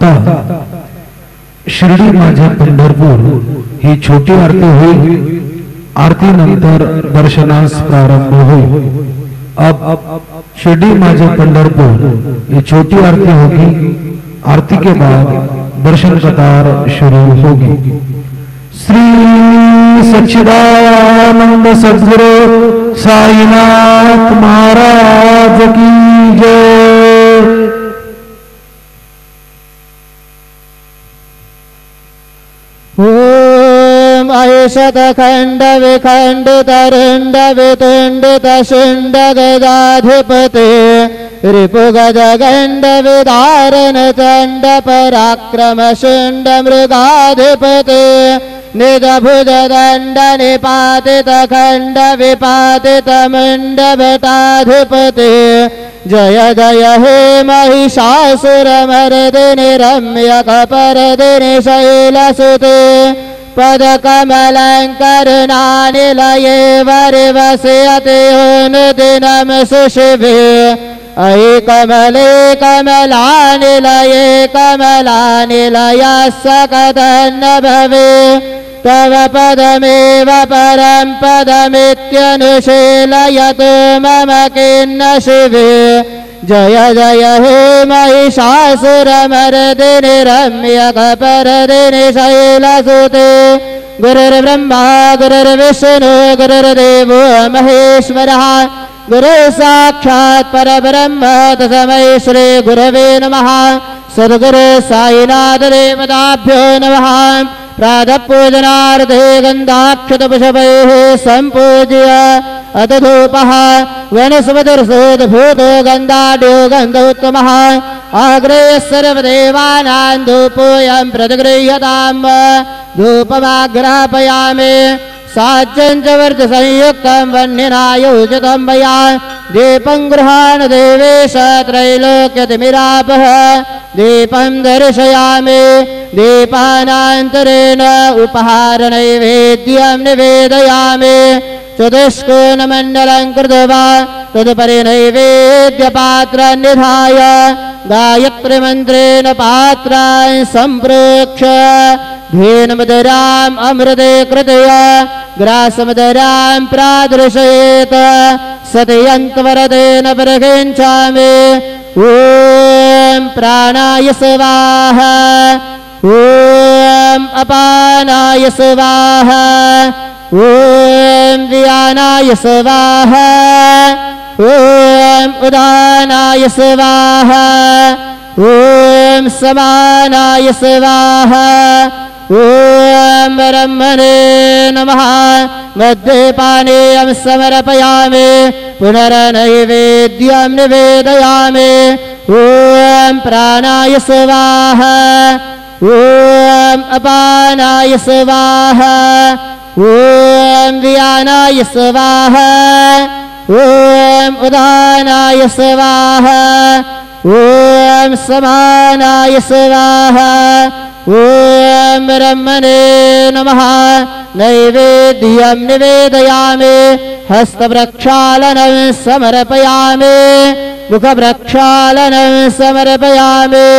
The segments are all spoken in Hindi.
आता शिर्डी माझे पंढरपूर ही छोटी आरती होईल। आरती नंतर दर्शनास प्रारंभ होईल। अब शिर्डी माझे पंढरपुर ये छोटी आरती होगी। आरती के बाद दर्शन कतार शुरू होगी। श्री सच्चिदानंद सद्गुरु साईनाथ महाराज की जय। ओम ऐशत खंड विखंडित रुंड वितुंडित शुंड गदाधिपते रिपु गज गंड विदारण चंड पराक्रम शुंड मृगाधिपते निज भुज दंड निपातित खंड विपातित मुंड भटाधिपते जय जय हे महिषासुर मर्दिनि रम्य कपर्दिनि शैलसुते पद कमलंकरुणानिलये वरिवस्यते अनुदिनं सुशिवे अयि कमले कमलानिलये कमलानिलयः सकदन्न भवे तव पदमेव परं पदमित्यनुशीलयतु मम किन्न शिवे जय जय हे महिषासुरमर्दिनि रम्य कपर्दिनि शैलसुते गुरुर्ब्रह्मा गुरुर्विष्णु गुरुर्देवो महेश्वरः गुरु साक्षात् परब्रह्म तस्मै श्री गुरवे नमः। सद्गुरु साईनाथ देवताभ्यो नमः। प्रातः पूजनार्थे गन्धाक्षतपुष्पैः सम्पूज्य अथ धूपः वनस्पतिर्सोद्भूतो गन्धाढ्यो गन्धोत्तमः आग्रेयः सर्वदेवानां धूपोऽयं प्रतिगृह्यताम्। धूपमाग्रापयामि साज्यं च वर्जसंयुक्तं वह्निनायोजितं मया दीपं गृहाण देवेश त्रैलोक्यतिमिरापः दीपं दर्शयामि दीपानान्तरेण उपहारनैवेद्यं निवेदयामि चतुष्कोणमण्डलं कृत्वा तदुपरि नैवेद्यपात्रं निधाय गायत्रीमन्त्रेण पात्रान् सम्प्रोक्ष्य धेनुमधुराम् अमृते कृतया ग्रासमधुरां प्रादृशयेत सत्यन्त्वरतेन प्रगच्छामि। ॐ प्राणाय स्वाहा ॐ अपानाय स्वाहा ॐ व्यानाय स्वाहा ॐ उदानाय स्वाहा ॐ समानाय स्वाहा ॐ ब्रह्मणे नमः। मद्यपानीयं समर्पयामि पुनर्नैवेद्यं निवेदयामि। ॐ प्राणाय स्वाहा ॐ अपानाय स्वाहा ॐ व्यानाय स्वाहा ॐ उदानाय स्वाहा ॐ समानाय स्वाहा ॐ ब्रह्मणे नमः। नैवेद्यं निवेदयामि हस्तप्रक्षालनं समर्पयामि मुखप्रक्षालनं समर्पयामि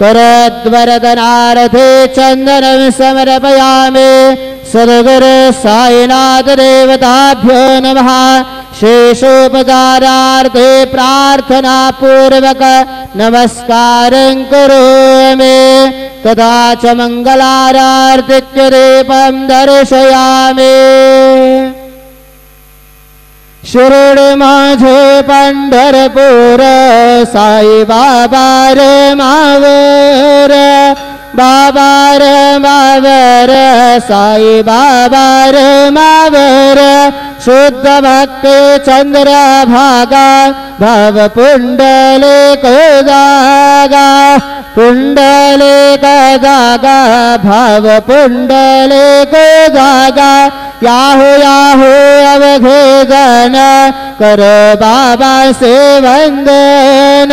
करद्वरदनार्थे चन्दनं समर्पयामि। सद्गुरु साईनाथ देवताभ्यो नमः। शेषोपचारार्थे प्रार्थना पूर्वक नमस्कारं करोमि तथा च मंगलारार्तिक्य दीपं दर्शयामि। शिर्डी माझे पंढरपूर साई बाबा रे मावर बाबा रे मावर साई बाबा रे मावर शुद्ध भक्ति चंद्र भागा भव पुंडले को जागा पुंडले का जागा भव पुंडले को जागा याहू याहू अवघे जन करो बाबा से वंदन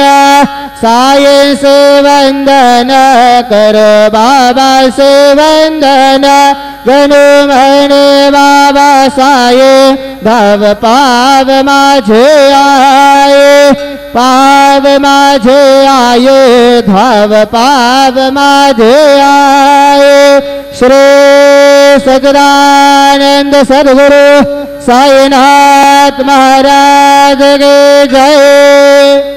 साई से वंदन करो बाबा से वंदन गनु मने बाबा साये धाव पाव माझे आये पाव माझे आये धाव पाव माझे आये श्री सच्चिदानंद सद्गुरु साईनाथ महाराज की जय।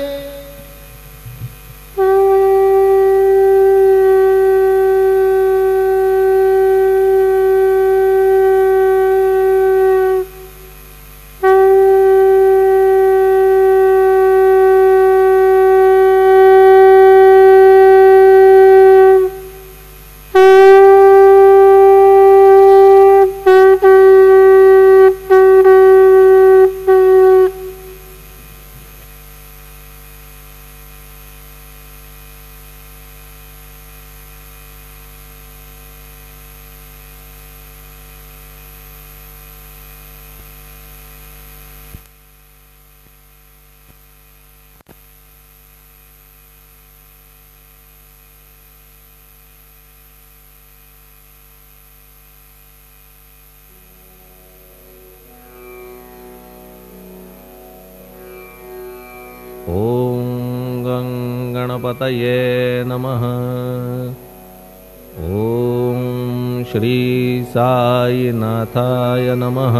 ओम गणपतये नमः। ओम श्री साईनाथाय नमः।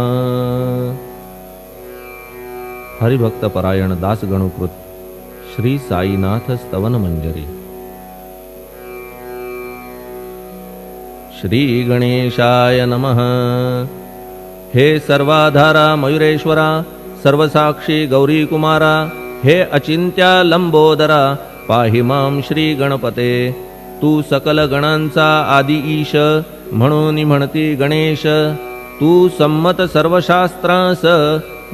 हरिभक्त परायण दास गणुकृत श्री साईनाथ स्तवन मंजरी। श्री गणेशाय नमः। हे सर्वाधारा मयुरेश्वरा सर्वसाक्षी गौरी कुमारा हे अचिंत्या लंबोदरा पाहि मां श्री गणपते। तू सकल गणांचा आदि ईश म्हणून म्हणती गणेश। तू संमत सर्वशास्त्रांस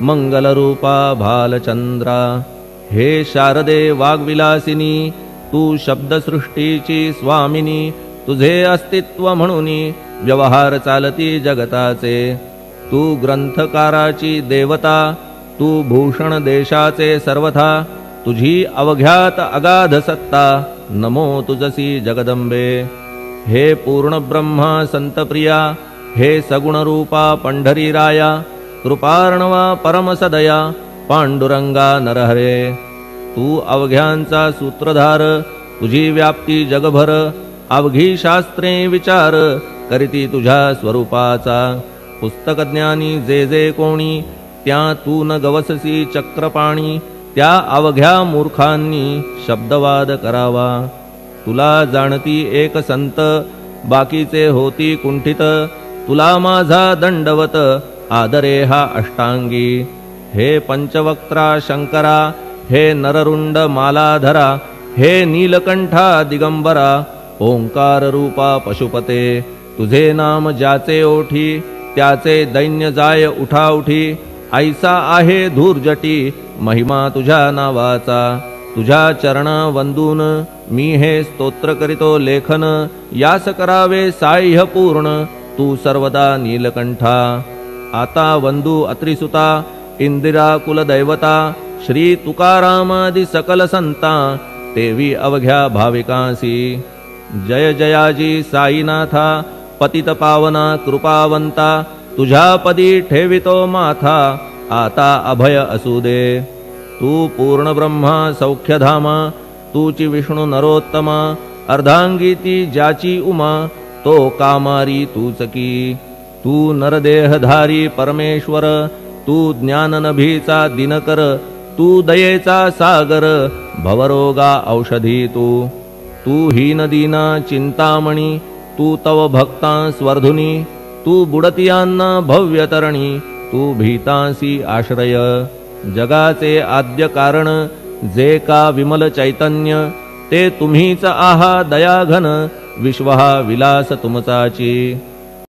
मंगलरूपा भालचंद्रा। हे शारदे वाग्विलासिनी तू शब्दसृष्टीची स्वामिनी। तुझे अस्तित्व म्हणून व्यवहार चालती जगताचे। तू ग्रंथकाराची देवता तू भूषण देशाचे सर्वथा। तुझी अवघ्यात अगाध सत्ता नमो तुझसी जगदंबे। हे पूर्ण ब्रह्मा संतप्रिया हे सगुण रूपा पंढरी राया। कृपार्णवा परमसदया पांडुरंगा नरहरे। तू अवघ्यांचा सूत्रधार तुझी व्याप्ती जगभर। अवघी शास्त्रे विचार करीती तुझ्या स्वरूपाचा। पुस्तकज्ञानी जे जे कोणी त्या तू न गवससी चक्रपाणी। त्या अवघ्या मूर्खांनी शब्दवाद करावा। तुला जाणती एक संत बाकीचे होती कुंठित। तुला माझा दंडवत आदरे हा अष्टांगी। हे पंचवक्त्रा शंकरा हे नररुंड मालाधरा। हे नीलकंठा दिगंबरा ओंकार रूपा पशुपते। तुझे नाम ज्याचे ओठी त्याचे दैन्य जाय उठा उठी। ऐसा आहे धूर्जटी महिमा तुझ्या नावाचा। तुझ्या चरणा वंदून मी हे स्तोत्र करीतो लेखन। यास करावे साह्य पूर्ण तू सर्वदा नीलकंठा। आता वंदू अत्रिसुता इंदिरा कुलदैवता। श्री तुकारामादि सकल संता तेवी अवघ्या भाविकांसी। जय जयाजी साईनाथा पतित पावना कृपावंता। तुझ्या पदी ठेवितो माथा आता अभय असू दे। तू पूर्ण ब्रह्मा सौख्यधामा तूची विष्णू नरोत्तमा। अर्धांगी ती ज्याची उमा तो कामारी तूच की। तू नरदेहधारी परमेश्वर तू ज्ञाननभीचा दिनकर। तू दयेचा सागर भवरोगा औषधी तू। तू हीनदीना चिंतामणी तू तव भक्ता स्वर्धुनी। तू बुडतियांना भव्यतरणी तू भीतांसी आश्रय। जगाचे आद्य कारण जे का विमल चैतन्य ते तुम्हीच आहा दयाघन। विश्व हा विलास तुमचाची।